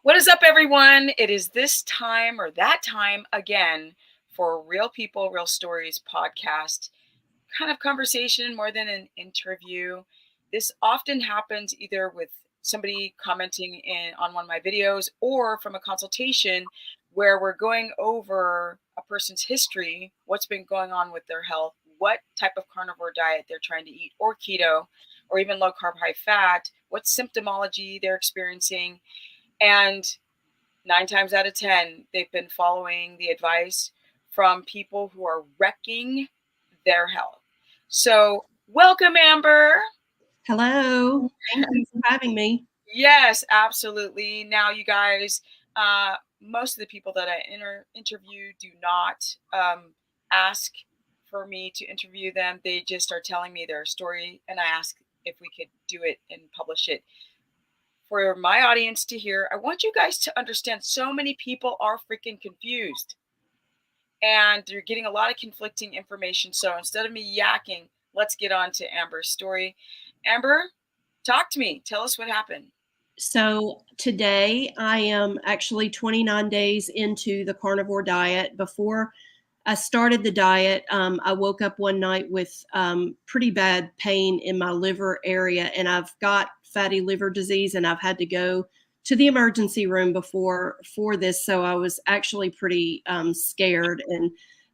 What is up, everyone? It is this time or that time again for Real People, Real Stories podcast, kind of conversation more than an interview. This often happens either with somebody commenting on one of my videos or from a consultation where we're going over a person's history, what's been going on with their health, what type of carnivore diet they're trying to eat, or keto, or even low carb, high fat, what symptomology they're experiencing. And 9 times out of 10, they've been following the advice from people who are wrecking their health. So welcome, Amber. Hello. Thank you for having me. Yes, absolutely. Now, you guys, most of the people that I interview do not ask for me to interview them. They just are telling me their story, and I ask if we could do it and publish it for my audience to hear. I want you guys to understand so many people are freaking confused and they're getting a lot of conflicting information. So instead of me yakking, let's get on to Amber's story. Amber, talk to me. Tell us what happened. So today I am actually 29 days into the carnivore diet. Before I started the diet, I woke up one night with pretty bad pain in my liver area, and I've got fatty liver disease, and I've had to go to the emergency room for this. So I was actually pretty scared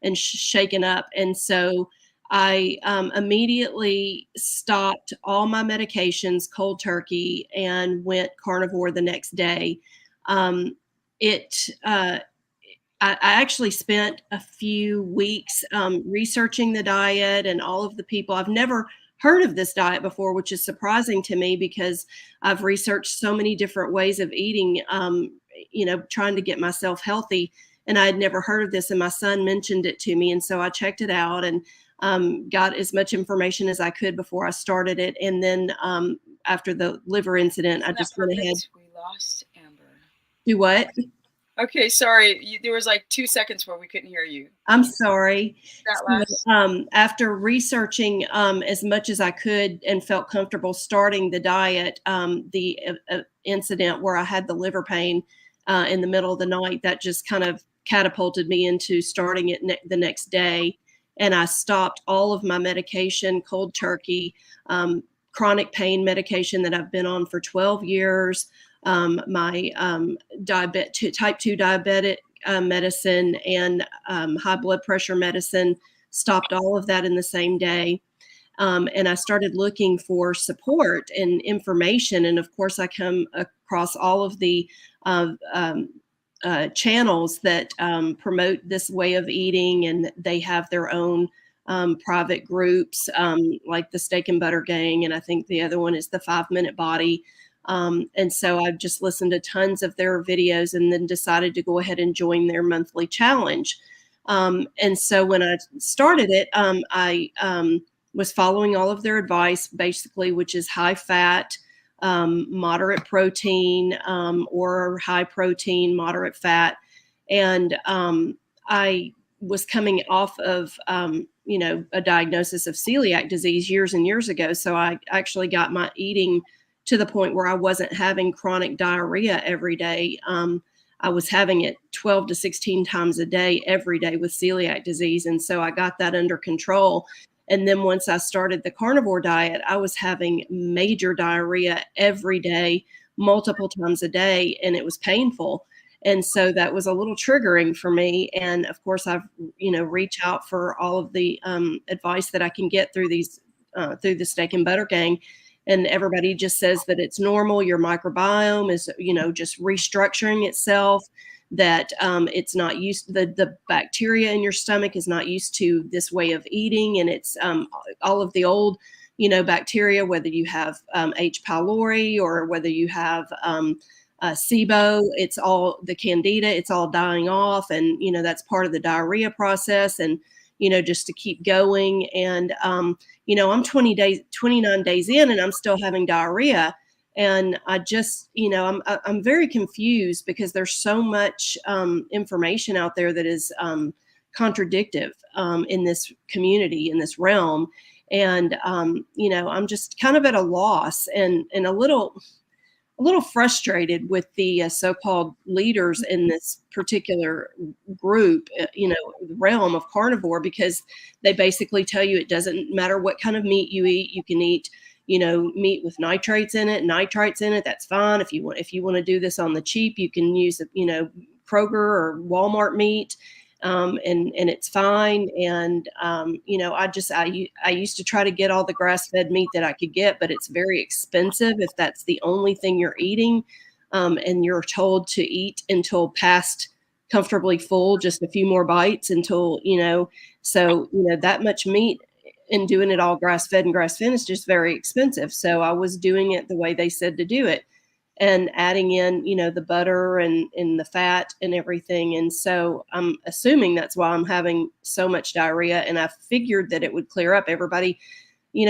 and shaken up, and so I immediately stopped all my medications cold turkey and went carnivore the next day. Um, it I actually spent a few weeks researching the diet and all of the people. I've never heard of this diet before, which is surprising to me because I've researched so many different ways of eating, trying to get myself healthy. And I had never heard of this, and my son mentioned it to me. And so I checked it out and got as much information as I could before I started it. And then after the liver incident, I just went ahead. We lost Amber. Do what? Okay, sorry. There was like 2 seconds where we couldn't hear you. I'm sorry. So, after researching as much as I could and felt comfortable starting the diet, the incident where I had the liver pain in the middle of the night, that just kind of catapulted me into starting it the next day. And I stopped all of my medication cold turkey, chronic pain medication that I've been on for 12 years. My type 2 diabetic medicine and high blood pressure medicine, stopped all of that in the same day. And I started looking for support and information. And of course, I come across all of the channels that promote this way of eating, and they have their own private groups, like the Steak and Butter Gang, and I think the other one is the 5 Minute Body. And so I've just listened to tons of their videos and then decided to go ahead and join their monthly challenge. And so when I started it, I was following all of their advice, basically, which is high fat, moderate protein, or high protein, moderate fat. And I was coming off of, a diagnosis of celiac disease years and years ago. So I actually got my eating to the point where I wasn't having chronic diarrhea every day. I was having it 12 to 16 times a day, every day, with celiac disease. And so I got that under control. And then once I started the carnivore diet, I was having major diarrhea every day, multiple times a day, and it was painful. And so that was a little triggering for me. And of course, I've, reached out for all of the advice that I can get through through the Steak and Butter Gang. And everybody just says that it's normal. Your microbiome is, just restructuring itself, that it's not used, the bacteria in your stomach is not used to this way of eating. And it's all of the old, bacteria, whether you have H. pylori or whether you have SIBO, it's all the candida, it's all dying off. And, that's part of the diarrhea process. And, just to keep going. And, I'm 29 days in, and I'm still having diarrhea. And I just, I'm very confused because there's so much information out there that is contradictive in this community, in this realm. And, I'm just kind of at a loss and a little a little frustrated with the so-called leaders in this particular group, realm of carnivore, because they basically tell you it doesn't matter what kind of meat you eat. You can eat, meat with nitrates in it. That's fine. If you want to do this on the cheap, you can use, Kroger or Walmart meat. And it's fine. And I used to try to get all the grass fed meat that I could get, but it's very expensive if that's the only thing you're eating, and you're told to eat until past comfortably full, just a few more bites until that much meat and doing it all grass fed and grass finished is just very expensive. So I was doing it the way they said to do it, and adding in, the butter and the fat and everything. And so I'm assuming that's why I'm having so much diarrhea. And I figured that it would clear up. Everybody,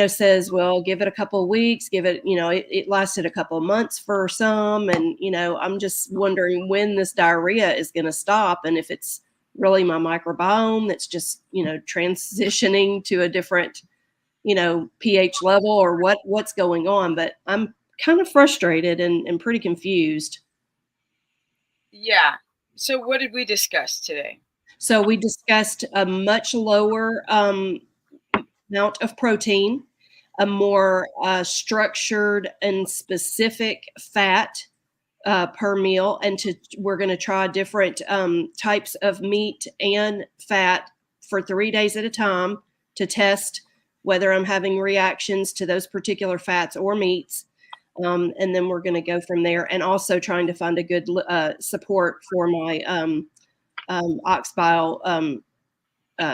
says, well, give it a couple of weeks, it lasted a couple of months for some. And, I'm just wondering when this diarrhea is going to stop. And if it's really my microbiome that's just, transitioning to a different, pH level, or what's going on. But I'm kind of frustrated and pretty confused. Yeah. So what did we discuss today? So we discussed a much lower amount of protein, a more structured and specific fat per meal, and we're going to try different types of meat and fat for 3 days at a time to test whether I'm having reactions to those particular fats or meats. And then we're going to go from there, and also trying to find a good support for my ox bile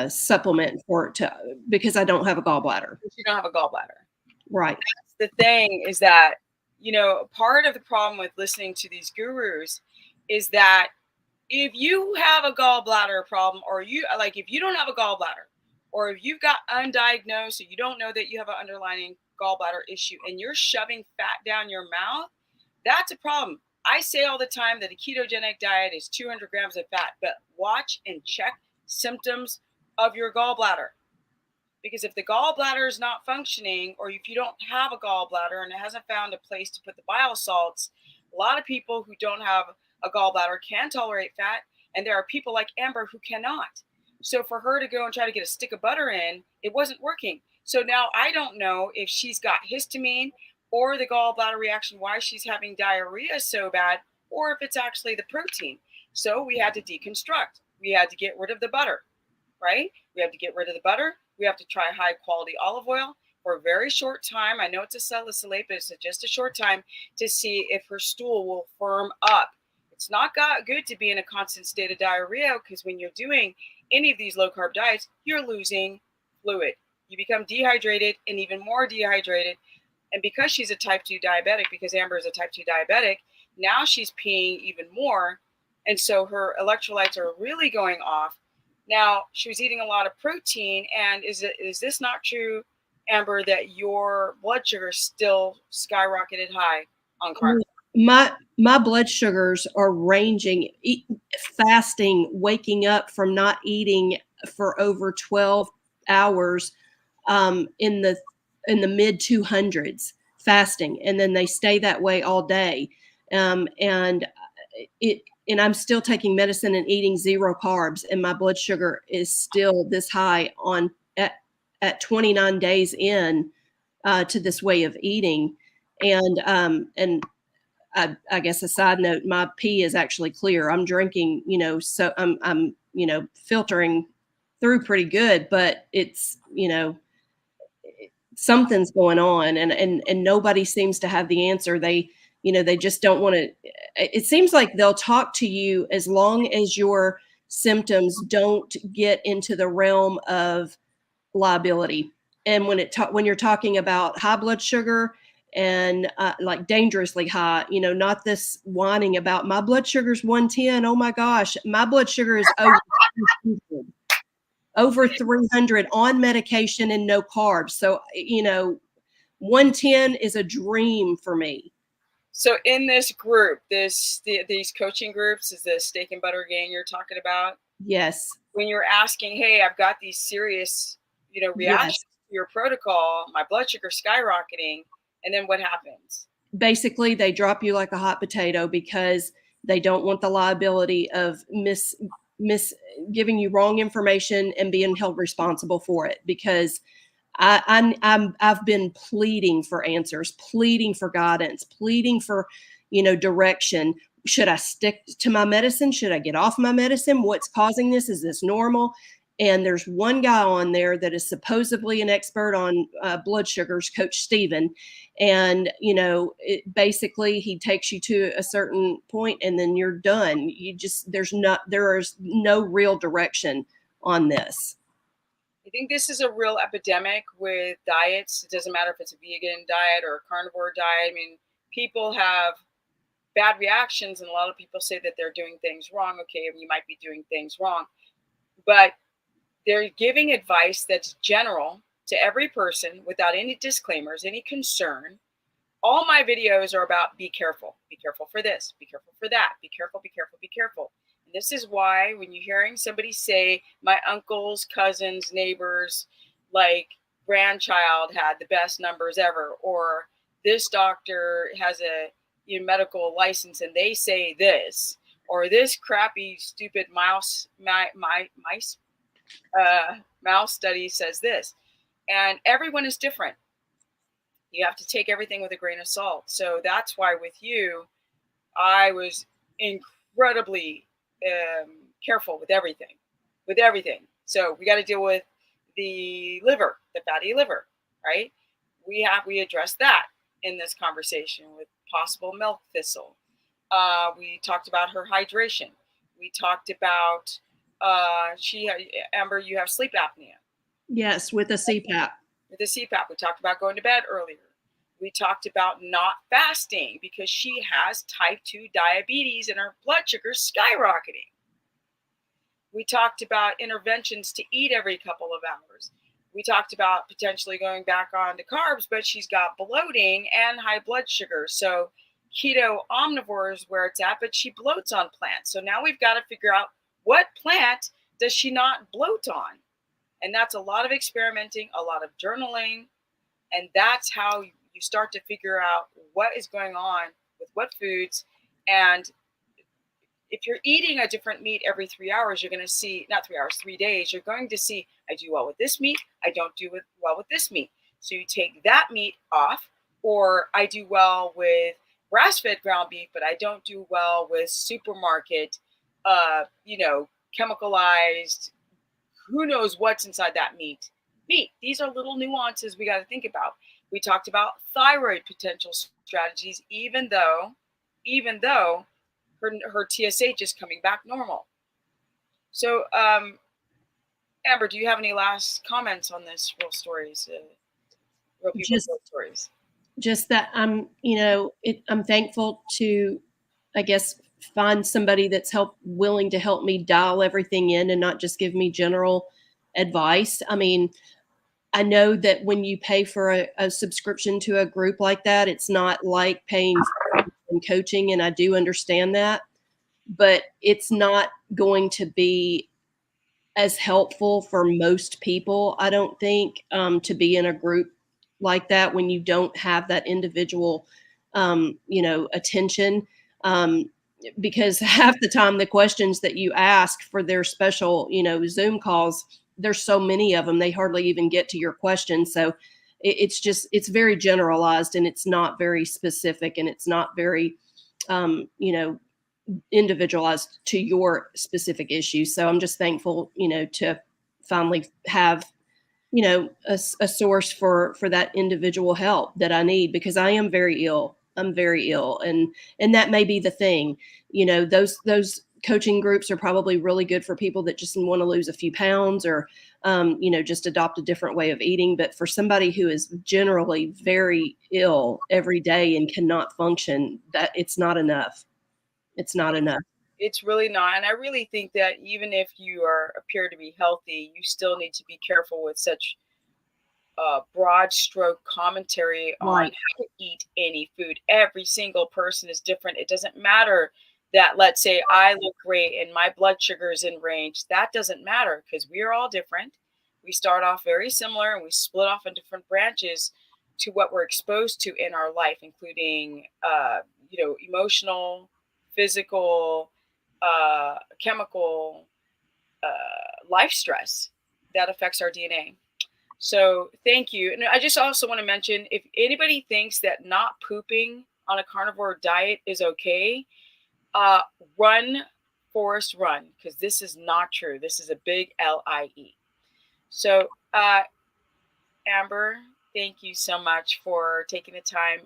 supplement because I don't have a gallbladder. You don't have a gallbladder. Right. That's the thing is that, part of the problem with listening to these gurus is that if you have a gallbladder problem, or if you don't have a gallbladder, or if you've got undiagnosed, or you don't know that you have an underlying gallbladder issue and you're shoving fat down your mouth, that's a problem. I say all the time that a ketogenic diet is 200 grams of fat, but watch and check symptoms of your gallbladder. Because if the gallbladder is not functioning, or if you don't have a gallbladder and it hasn't found a place to put the bile salts, a lot of people who don't have a gallbladder can tolerate fat, and there are people like Amber who cannot. So for her to go and try to get a stick of butter in, it wasn't working. So now I don't know if she's got histamine or the gallbladder reaction, why she's having diarrhea so bad, or if it's actually the protein. So we had to deconstruct. We had to get rid of the butter, right? We have to get rid of the butter. We have to try high quality olive oil for a very short time. I know it's a salicylate, but it's just a short time to see if her stool will firm up. It's not good to be in a constant state of diarrhea, because when you're doing any of these low carb diets, you're losing fluid. You become dehydrated and even more dehydrated. And because she's a type 2 diabetic, because Amber is a type 2 diabetic, now she's peeing even more. And so her electrolytes are really going off. Now, she was eating a lot of protein. And is this not true, Amber, that your blood sugar still skyrocketed high on carnivore? My blood sugars are ranging, fasting, waking up from not eating for over 12 hours, in the mid 200s fasting, and then they stay that way all day. And I'm still taking medicine and eating 0 carbs, and my blood sugar is still this high at 29 days in to this way of eating. And I guess a side note, my pee is actually clear. I'm drinking, so I'm filtering through pretty good, but it's, something's going on, and nobody seems to have the answer. They just don't want to. It seems like they'll talk to you as long as your symptoms don't get into the realm of liability. And when you're talking about high blood sugar and like dangerously high, not this whining about my blood sugar's 110. Oh my gosh, my blood sugar is over 300 on medication and no carbs. So, 110 is a dream for me. So in this group, these coaching groups, is the steak and butter gang you're talking about? Yes. When you're asking, hey, I've got these serious, reactions to your protocol, my blood sugar skyrocketing, and then what happens? basically they drop you like a hot potato because they don't want the liability of mis giving you wrong information and being held responsible for it. Because I've been pleading for answers, pleading for guidance, pleading for, direction. Should I stick to my medicine? Should I get off my medicine? What's causing this? Is this normal? And there's one guy on there that is supposedly an expert on blood sugars, Coach Steven. And, basically he takes you to a certain point and then you're done. There is no real direction on this. I think this is a real epidemic with diets. It doesn't matter if it's a vegan diet or a carnivore diet. I mean, people have bad reactions, and a lot of people say that they're doing things wrong. Okay, you might be doing things wrong, but they're giving advice that's general to every person without any disclaimers, any concern. All my videos are about be careful for this, be careful for that, be careful, be careful, be careful. And this is why when you're hearing somebody say my uncles, cousins, neighbors, like grandchild had the best numbers ever, or this doctor has a medical license and they say this, or this crappy stupid mouse study says this, and everyone is different. You have to take everything with a grain of salt. So that's why with you, I was incredibly careful with everything, So we got to deal with the liver, the fatty liver, right? We addressed that in this conversation with possible milk thistle. We talked about her hydration. We talked about Amber, you have sleep apnea. Yes, with a CPAP. With the CPAP, we talked about going to bed earlier. We talked about not fasting because she has type 2 diabetes and her blood sugar is skyrocketing. We talked about interventions to eat every couple of hours. We talked about potentially going back on to carbs, but she's got bloating and high blood sugar. So keto omnivore is where it's at, but she bloats on plants. So now we've got to figure out what plant does she not bloat on? And that's a lot of experimenting, a lot of journaling. And that's how you start to figure out what is going on with what foods. And if you're eating a different meat every 3 hours, you're going to see, not 3 hours, 3 days, you're going to see, I do well with this meat, I don't do well with this meat. So you take that meat off, or I do well with grass-fed ground beef, but I don't do well with supermarket, chemicalized, who knows what's inside that meat. These are little nuances we got to think about. We talked about thyroid potential strategies, even though her TSH is coming back normal. So, Amber, do you have any last comments on this real stories? Real people real stories. Just that I'm thankful to, I guess, find somebody that's willing to help me dial everything in and not just give me general advice. I mean, I know that when you pay for a subscription to a group like that, it's not like paying for coaching, and I do understand that, but it's not going to be as helpful for most people, I don't think, to be in a group like that when you don't have that individual, attention. Because half the time the questions that you ask for their special, Zoom calls, there's so many of them, they hardly even get to your question. So it's very generalized, and it's not very specific, and it's not very, individualized to your specific issues. So I'm just thankful, to finally have, a source for that individual help that I need, because I am very ill. I'm very ill. And that may be the thing, those coaching groups are probably really good for people that just want to lose a few pounds, or, just adopt a different way of eating. But for somebody who is generally very ill every day and cannot function, that it's not enough. It's not enough. It's really not. And I really think that even if you appear to be healthy, you still need to be careful with such broad stroke commentary on how to eat any food. Every single person is different. It doesn't matter that, let's say, I look great and my blood sugar is in range. That doesn't matter, because we are all different. We start off very similar and we split off in different branches to what we're exposed to in our life, including, emotional, physical, chemical, life stress that affects our DNA. So thank you. And I just also want to mention, if anybody thinks that not pooping on a carnivore diet is okay, uh, run, Forest, run, because this is not true. This is a big LIE. So, Amber, thank you so much for taking the time.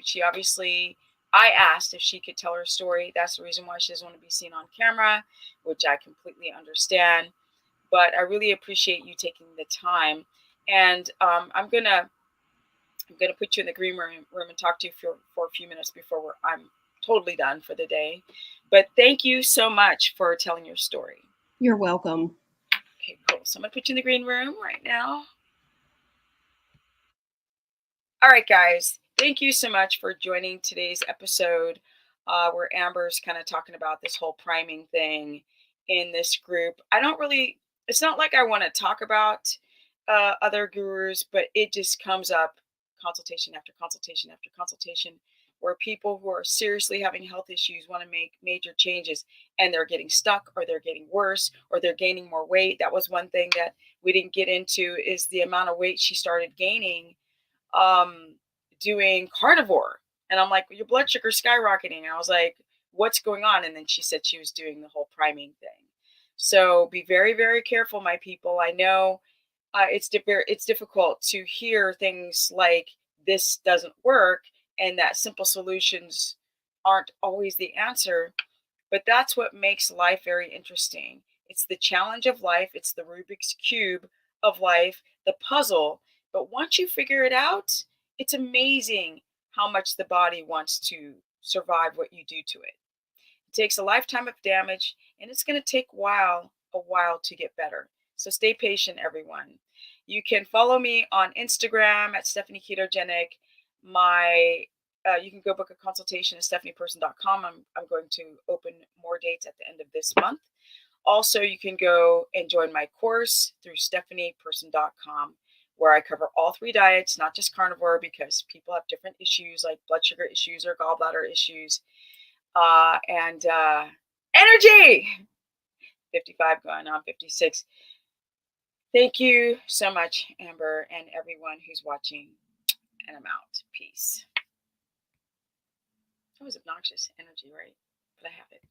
I asked if she could tell her story. That's the reason why she doesn't want to be seen on camera, which I completely understand. But I really appreciate you taking the time. And I'm gonna put you in the green room and talk to you for a few minutes before I'm totally done for the day. But thank you so much for telling your story. You're welcome. Okay, cool. So I'm gonna put you in the green room right now. All right, guys. Thank you so much for joining today's episode, where Amber's kind of talking about this whole priming thing in this group. It's not like I want to talk about other gurus, but it just comes up consultation after consultation after consultation, where people who are seriously having health issues want to make major changes, and they're getting stuck, or they're getting worse, or they're gaining more weight. That was one thing that we didn't get into, is the amount of weight she started gaining um, doing carnivore. And I'm like, your blood sugar's skyrocketing. And I was like, what's going on? And then she said she was doing the whole priming thing. So be very, very careful, my people. I know it's difficult to hear things like this doesn't work, and that simple solutions aren't always the answer. But that's what makes life very interesting. It's the challenge of life, it's the Rubik's Cube of life, the puzzle. But once you figure it out, it's amazing how much the body wants to survive what you do to it. It takes a lifetime of damage, and it's going to take a while to get better. So stay patient, everyone. You can follow me on Instagram at Stephanie Ketogenic. You can go book a consultation at stephanieperson.com. I'm going to open more dates at the end of this month. Also, you can go and join my course through stephanieperson.com, where I cover all 3 diets, not just carnivore, because people have different issues like blood sugar issues or gallbladder issues. And energy, 55 going on 56. Thank you so much, Amber, and everyone who's watching. And I'm out. Peace. That was obnoxious energy, right? But I have it.